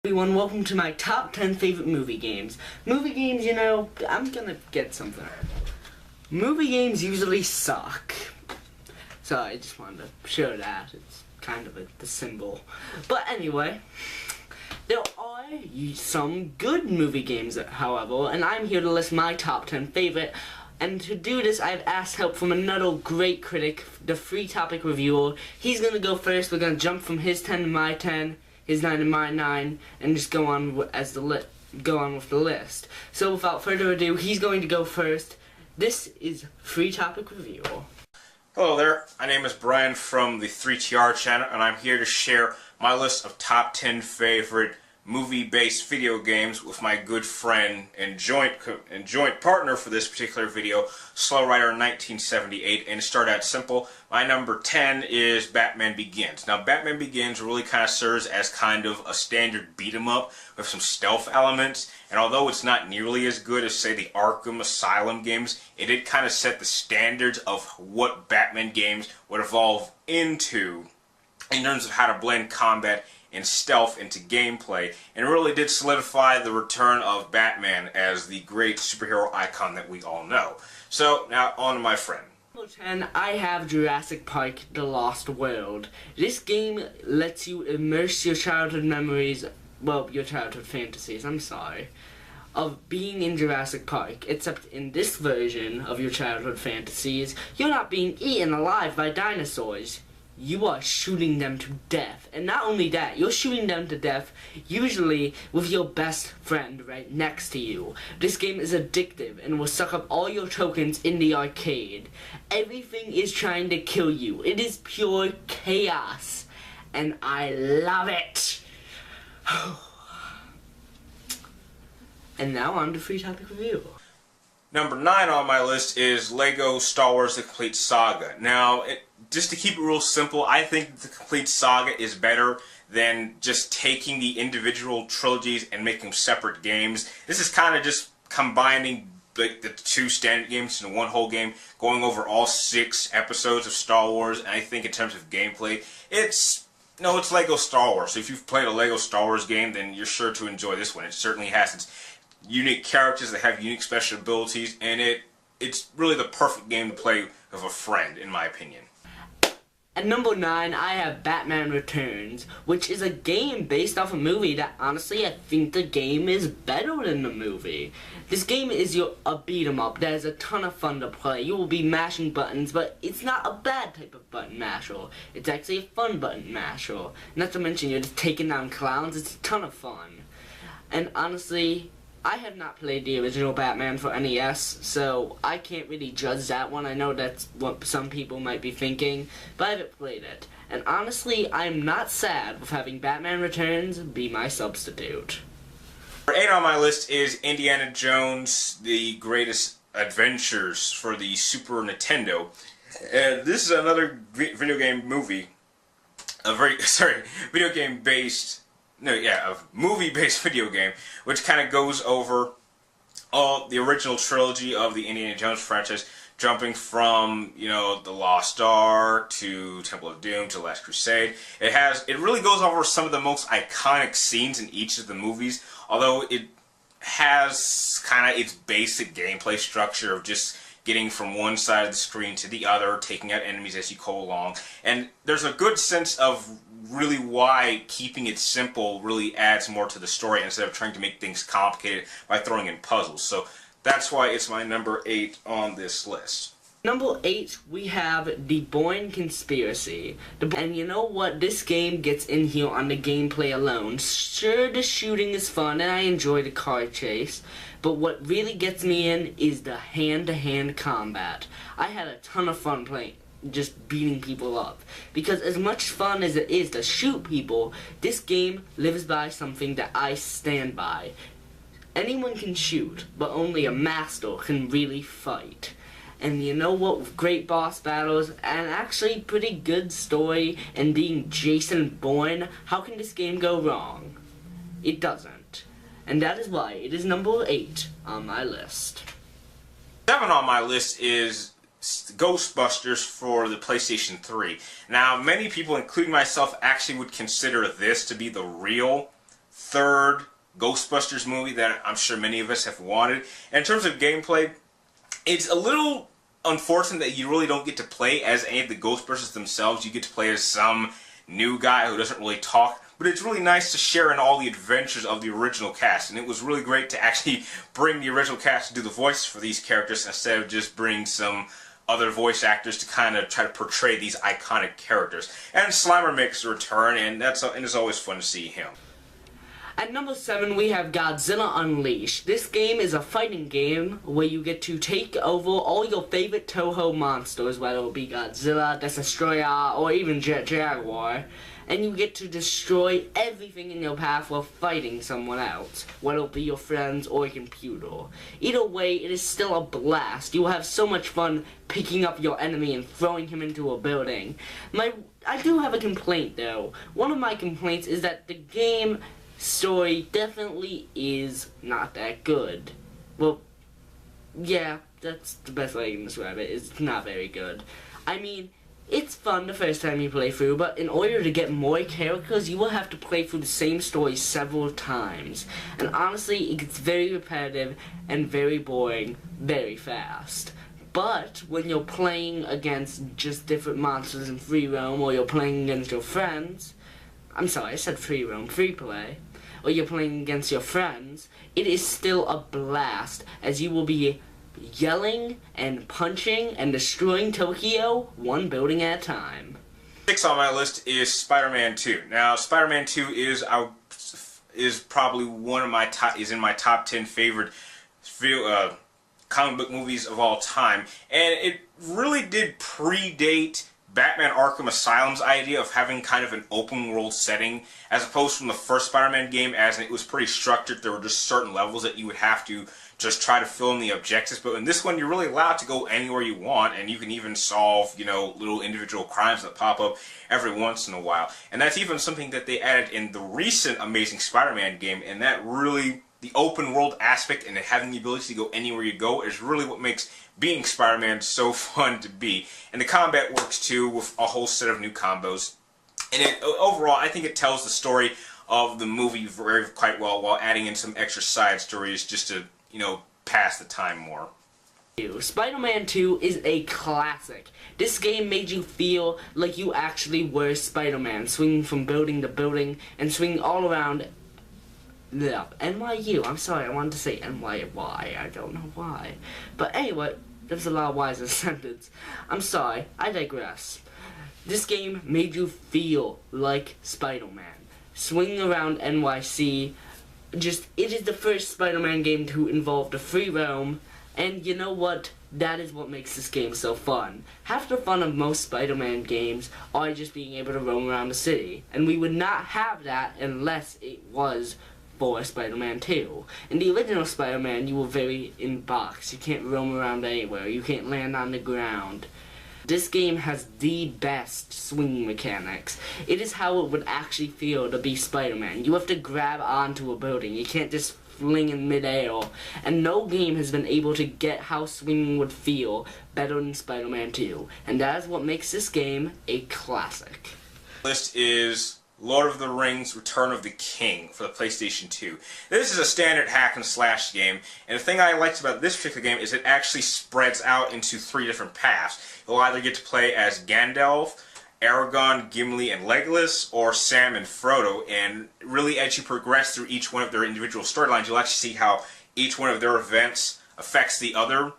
Everyone, welcome to my top 10 favorite movie games. Movie games, you know, I'm gonna get something. Movie games usually suck. So I just wanted to show that. It's kind of the symbol. But anyway, there are some good movie games, however, and I'm here to list my top 10 favorite. And to do this, I've asked help from another great critic, the 3TopicsReviewer. He's gonna go first. We're gonna jump from his 10 to my 10. His 9 to my 9, and just go on with the list. So without further ado, he's going to go first. This is 3TopicsReviewer. Hello there, my name is Brian from the 3TR channel, and I'm here to share my list of top 10 favorite movie-based video games with my good friend and joint partner for this particular video, Slow Rider 1978. And to start out simple, my number 10 is Batman Begins. Now, Batman Begins really kind of serves as kind of a standard beat-em-up with some stealth elements, and although it's not nearly as good as, say, the Arkham Asylum games, it did kind of set the standards of what Batman games would evolve into in terms of how to blend combat and stealth into gameplay, and it really did solidify the return of Batman as the great superhero icon that we all know. So, now on to my friend. Number 10, I have Jurassic Park: The Lost World. This game lets you immerse your childhood memories, well, your childhood fantasies, I'm sorry, of being in Jurassic Park, except in this version of your childhood fantasies, you're not being eaten alive by dinosaurs. You are shooting them to death. And not only that, you're shooting them to death usually with your best friend right next to you. This game is addictive and will suck up all your tokens in the arcade. Everything is trying to kill you. It is pure chaos. And I love it. And now on to 3TopicsReviewer. Number 9 on my list is Lego Star Wars The Complete Saga. Now, just to keep it real simple, I think The Complete Saga is better than just taking the individual trilogies and making them separate games. This is kind of just combining the two standard games into one whole game, going over all 6 episodes of Star Wars, and I think in terms of gameplay, it's Lego Star Wars. So if you've played a Lego Star Wars game, then you're sure to enjoy this one. It certainly has its unique characters that have unique special abilities, and it's really the perfect game to play with a friend, in my opinion. At number 9, I have Batman Returns, which is a game based off a movie that, honestly, I think the game is better than the movie. This game is a beat-em-up that is a ton of fun to play. You will be mashing buttons, but it's not a bad type of button masher. It's actually a fun button masher. Not to mention, you're just taking down clowns. It's a ton of fun. And honestly, I have not played the original Batman for NES, so I can't really judge that one. I know that's what some people might be thinking, but I haven't played it. And honestly, I am not sad with having Batman Returns be my substitute. Number 8 on my list is Indiana Jones: The Greatest Adventures for the Super Nintendo. And this is another video game movie, a movie-based video game, which kind of goes over all the original trilogy of the Indiana Jones franchise, jumping from, The Lost Ark to Temple of Doom to Last Crusade. It really goes over some of the most iconic scenes in each of the movies, although it has kind of its basic gameplay structure of just getting from one side of the screen to the other, taking out enemies as you go along. And there's a good sense of really why keeping it simple really adds more to the story instead of trying to make things complicated by throwing in puzzles. So that's why it's my number 8 on this list. Number 8, we have The Bourne Conspiracy. And you know what? This game gets in here on the gameplay alone. Sure, the shooting is fun, and I enjoy the car chase, but what really gets me in is the hand-to-hand combat. I had a ton of fun playing, just beating people up. Because as much fun as it is to shoot people, this game lives by something that I stand by. Anyone can shoot, but only a master can really fight. And you know what, with great boss battles, and actually pretty good story, and being Jason Bourne, how can this game go wrong? It doesn't. And that is why it is number 8 on my list. 7 on my list is Ghostbusters for the PlayStation 3. Now, many people, including myself, actually would consider this to be the real third Ghostbusters movie that I'm sure many of us have wanted. And in terms of gameplay, it's a little unfortunate that you really don't get to play as any of the Ghostbusters themselves. You get to play as some new guy who doesn't really talk, but it's really nice to share in all the adventures of the original cast, and it was really great to actually bring the original cast to do the voices for these characters instead of just bring some other voice actors to kind of try to portray these iconic characters. And Slimer makes a return, and it's always fun to see him. At number 7, we have Godzilla Unleashed. This game is a fighting game where you get to take over all your favorite Toho monsters, whether it be Godzilla, Destroyer, or even Jet Jaguar, and you get to destroy everything in your path while fighting someone else, whether it be your friends or a computer. Either way, it is still a blast. You will have so much fun picking up your enemy and throwing him into a building. I do have a complaint, though. One of my complaints is that the game story definitely is not that good. Well, yeah, that's the best way I can describe it. It's not very good. I mean, it's fun the first time you play through, but in order to get more characters, you will have to play through the same story several times. And honestly, it gets very repetitive and very boring very fast. But when you're playing against just different monsters in free roam, or you're playing against your friends, I'm sorry, I said free roam, free play, or you're playing against your friends, it is still a blast, as you will be yelling and punching and destroying Tokyo one building at a time. 6 on my list is Spider-Man 2. Now, Spider-Man 2 is probably in my top 10 favorite comic book movies of all time, and it really did predate Batman Arkham Asylum's idea of having kind of an open world setting, as opposed from the first Spider-Man game, as it was pretty structured. There were just certain levels that you would have to just try to fill in the objectives, but in this one you're really allowed to go anywhere you want, and you can even solve, little individual crimes that pop up every once in a while. And that's even something that they added in the recent Amazing Spider-Man game, and that really, the open world aspect and having the ability to go anywhere you go is really what makes being Spider-Man so fun to be. And the combat works too, with a whole set of new combos. And overall, I think it tells the story of the movie quite well, while adding in some extra side stories just to, pass the time more. Spider-Man 2 is a classic. This game made you feel like you actually were Spider-Man, swinging from building to building and swinging all around NYU. I'm sorry, I wanted to say NYY. I don't know why. But anyway, there's a lot of Y's in the sentence. I'm sorry, I digress. This game made you feel like Spider-Man, swinging around NYC. It is the first Spider-Man game to involve the free roam, and you know what? That is what makes this game so fun. Half the fun of most Spider-Man games are just being able to roam around the city, and we would not have that unless it was for Spider-Man 2. In the original Spider-Man, you were very in box. You can't roam around anywhere. You can't land on the ground. This game has the best swing mechanics. It is how it would actually feel to be Spider-Man. You have to grab onto a building. You can't just fling in midair. And no game has been able to get how swinging would feel better than Spider-Man 2. And that is what makes this game a classic. List is Lord of the Rings Return of the King for the PlayStation 2. This is a standard hack and slash game, and the thing I liked about this particular game is it actually spreads out into 3 different paths. You'll either get to play as Gandalf, Aragorn, Gimli, and Legolas, or Sam and Frodo, and really as you progress through each one of their individual storylines, you'll actually see how each one of their events affects the other.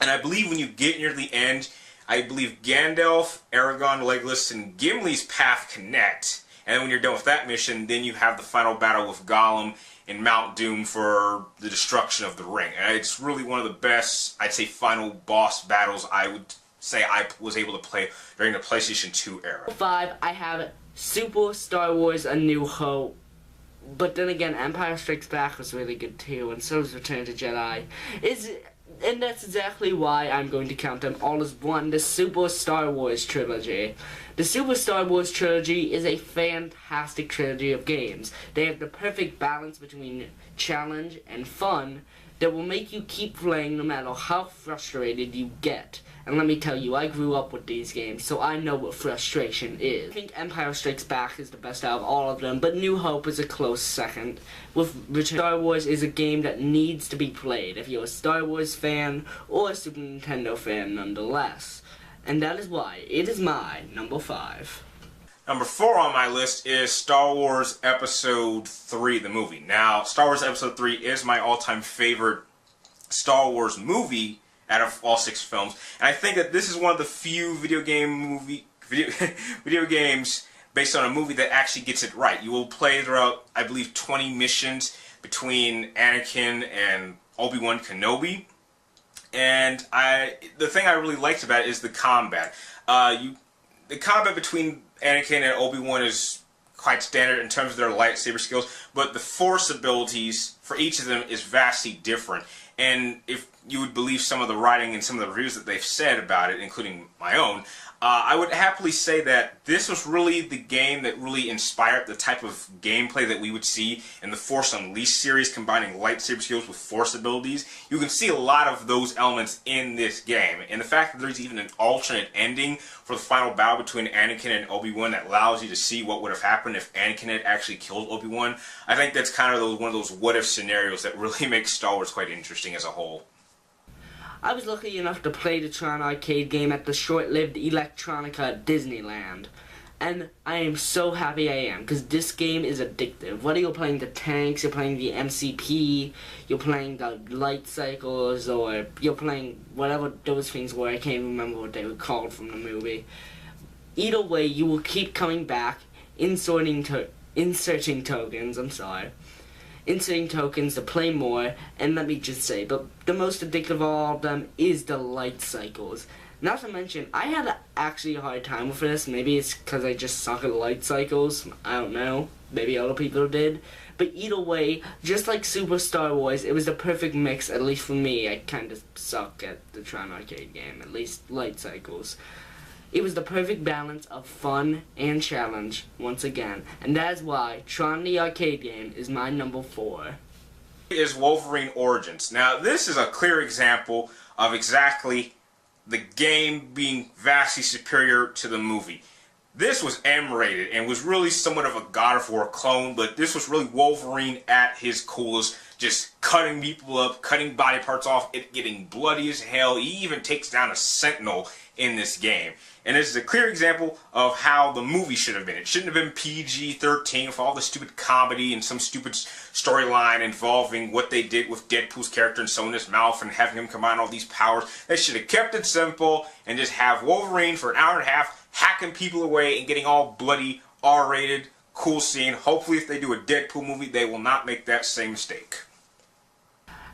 And I believe when you get near the end, I believe Gandalf, Aragorn, Legolas, and Gimli's path connect. And when you're done with that mission, then you have the final battle with Gollum in Mount Doom for the destruction of the ring. And it's really one of the best, I'd say, final boss battles I would say I was able to play during the PlayStation 2 era. 5, I have Super Star Wars A New Hope. But then again, Empire Strikes Back was really good too, and so is Return to Jedi. And that's exactly why I'm going to count them all as one, the Super Star Wars trilogy. The Super Star Wars trilogy is a fantastic trilogy of games. They have the perfect balance between challenge and fun that will make you keep playing no matter how frustrated you get. And let me tell you, I grew up with these games, so I know what frustration is. I think Empire Strikes Back is the best out of all of them, but New Hope is a close second. Star Wars is a game that needs to be played if you're a Star Wars fan or a Super Nintendo fan nonetheless. And that is why it is my number 5. Number 4 on my list is Star Wars Episode 3, the movie. Now, Star Wars Episode 3 is my all-time favorite Star Wars movie out of all 6 films. And I think that this is one of the few video games based on a movie that actually gets it right. You will play throughout, I believe, 20 missions between Anakin and Obi-Wan Kenobi. And the thing I really liked about it is the combat. The combat between Anakin and Obi-Wan is quite standard in terms of their lightsaber skills, but the Force abilities for each of them is vastly different. And if you would believe some of the writing and some of the reviews that they've said about it, including my own, I would happily say that this was really the game that really inspired the type of gameplay that we would see in the Force Unleashed series, combining lightsaber skills with Force abilities. You can see a lot of those elements in this game, and the fact that there's even an alternate ending for the final battle between Anakin and Obi-Wan that allows you to see what would have happened if Anakin had actually killed Obi-Wan, I think that's kind of one of those what-if scenarios that really makes Star Wars quite interesting as a whole. I was lucky enough to play the Tron arcade game at the short-lived Electronica at Disneyland. And I am so happy I am, because this game is addictive. Whether you're playing the tanks, you're playing the MCP, you're playing the light cycles, or you're playing whatever those things were, I can't remember what they were called from the movie. Either way, you will keep coming back, inserting tokens, inserting tokens to play more, and let me just say, but the most addictive of all of them is the light cycles. Not to mention, I had actually a hard time with this. Maybe it's because I just suck at light cycles. I don't know. Maybe other people did. But either way, just like Super Star Wars, it was the perfect mix, at least for me. I kind of suck at the Tron arcade game, at least light cycles. It was the perfect balance of fun and challenge, once again, and that is why Tron the arcade game is my number 4. Is Wolverine Origins. Now, this is a clear example of exactly the game being vastly superior to the movie. This was M-rated and was really somewhat of a God of War clone, but this was really Wolverine at his coolest, just cutting people up, cutting body parts off, it getting bloody as hell. He even takes down a Sentinel in this game. And this is a clear example of how the movie should have been. It shouldn't have been PG-13 with all the stupid comedy and some stupid storyline involving what they did with Deadpool's character and sewing his mouth and having him combine all these powers. They should have kept it simple and just have Wolverine for an hour and a half hacking people away and getting all bloody, R-rated, cool scene. Hopefully if they do a Deadpool movie, they will not make that same mistake.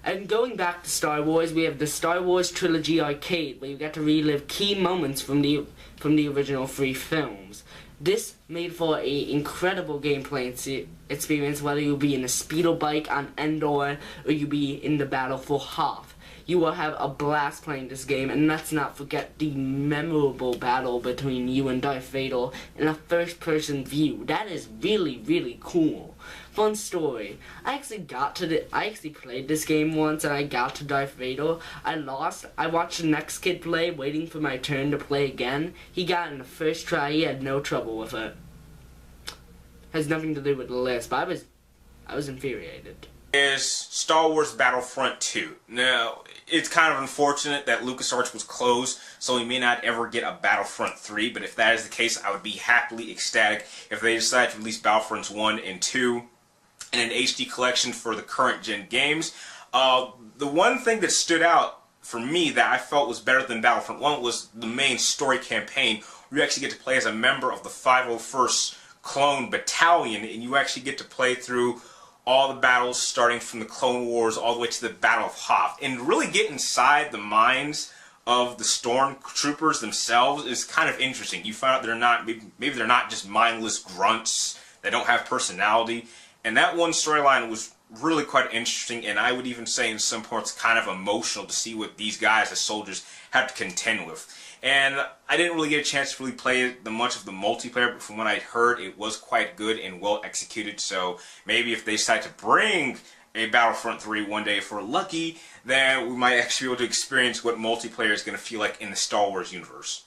And going back to Star Wars, we have the Star Wars Trilogy Arcade, where you get to relive key moments from the original 3 films. This made for an incredible gameplay experience, whether you be in a speedo bike on Endor, or you be in the battle for Hoth. You will have a blast playing this game, and let's not forget the memorable battle between you and Darth Vader in a first-person view. That is really, really cool. Fun story. I actually played this game once, and I got to Darth Vader. I lost. I watched the next kid play, waiting for my turn to play again. He got it in the first try. He had no trouble with it. Has nothing to do with the list, but I was infuriated. Is Star Wars Battlefront 2. Now, it's kind of unfortunate that LucasArts was closed, so we may not ever get a Battlefront 3, but if that is the case, I would be happily ecstatic if they decide to release Battlefronts 1 and 2 in an HD collection for the current gen games. The one thing that stood out for me that I felt was better than Battlefront 1 was the main story campaign, where you actually get to play as a member of the 501st Clone Battalion, and you actually get to play through all the battles starting from the Clone Wars all the way to the Battle of Hoth, and really get inside the minds of the stormtroopers themselves is kind of interesting. You find out they're not, maybe they're not just mindless grunts, they don't have personality, and that one storyline was really quite interesting, and I would even say in some parts kind of emotional to see what these guys as soldiers have to contend with. And I didn't really get a chance to really play much of the multiplayer, but from what I heard, it was quite good and well executed. So maybe if they decide to bring a Battlefront 3 one day if we're lucky, then we might actually be able to experience what multiplayer is going to feel like in the Star Wars universe.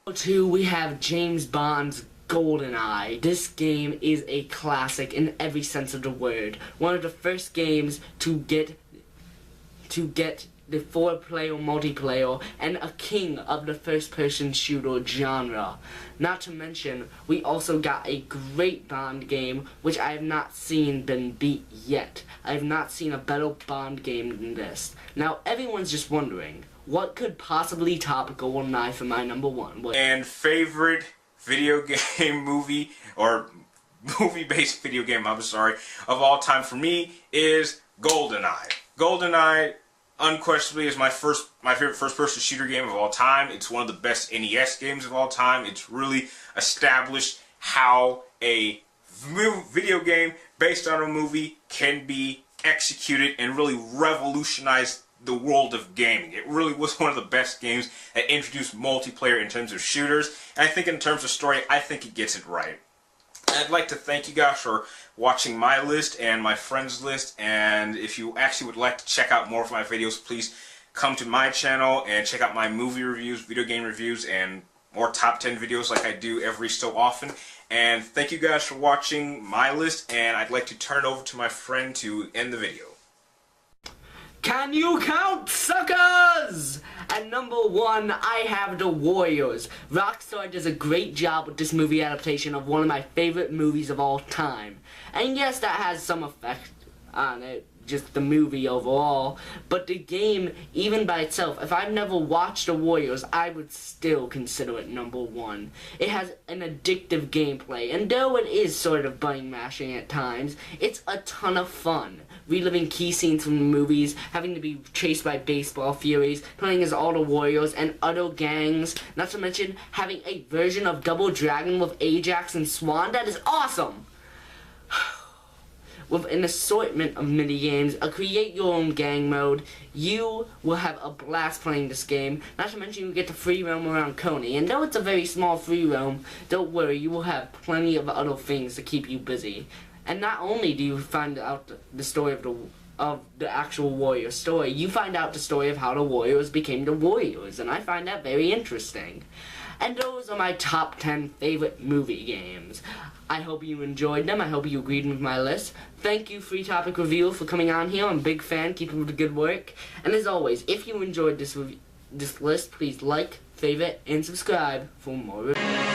Number 2, we have James Bond's GoldenEye. This game is a classic in every sense of the word. One of the first games to get the 4-player multiplayer, and a king of the first-person shooter genre. Not to mention, we also got a great Bond game, which I have not seen been beat yet. I have not seen a better Bond game than this. Now, everyone's just wondering, what could possibly top GoldenEye for my number 1? And favorite video game movie, or movie-based video game, I'm sorry, of all time for me is GoldenEye. GoldenEye unquestionably is my favorite first-person shooter game of all time. It's one of the best NES games of all time. It's really established how a video game based on a movie can be executed and really revolutionize the world of gaming. It really was one of the best games that introduced multiplayer in terms of shooters. And I think in terms of story, I think it gets it right. I'd like to thank you guys for watching my list and my friends' list, and if you actually would like to check out more of my videos, please come to my channel and check out my movie reviews, video game reviews, and more top 10 videos like I do every so often. And thank you guys for watching my list, and I'd like to turn it over to my friend to end the video. Can you count, suckers? At number 1, I have The Warriors. Rockstar does a great job with this movie adaptation of one of my favorite movies of all time. And yes, that has some effect on it, just the movie overall. But the game, even by itself, if I've never watched The Warriors, I would still consider it number 1. It has an addictive gameplay, and though it is sort of button mashing at times, it's a ton of fun. Reliving key scenes from the movies, having to be chased by baseball furies, playing as all the warriors and other gangs, not to mention having a version of Double Dragon with Ajax and Swan. That is awesome! With an assortment of mini-games, a create-your-own gang mode, you will have a blast playing this game. Not to mention you get to free roam around Coney, and though it's a very small free roam, don't worry, you will have plenty of other things to keep you busy. And not only do you find out the story of the actual warrior story, you find out the story of how the warriors became the warriors, and I find that very interesting. And those are my top 10 favorite movie games. I hope you enjoyed them. I hope you agreed with my list. Thank you, 3TopicsReviewer, for coming on here. I'm a big fan. Keep up the good work. And as always, if you enjoyed this list, please like, favorite, and subscribe for more reviews.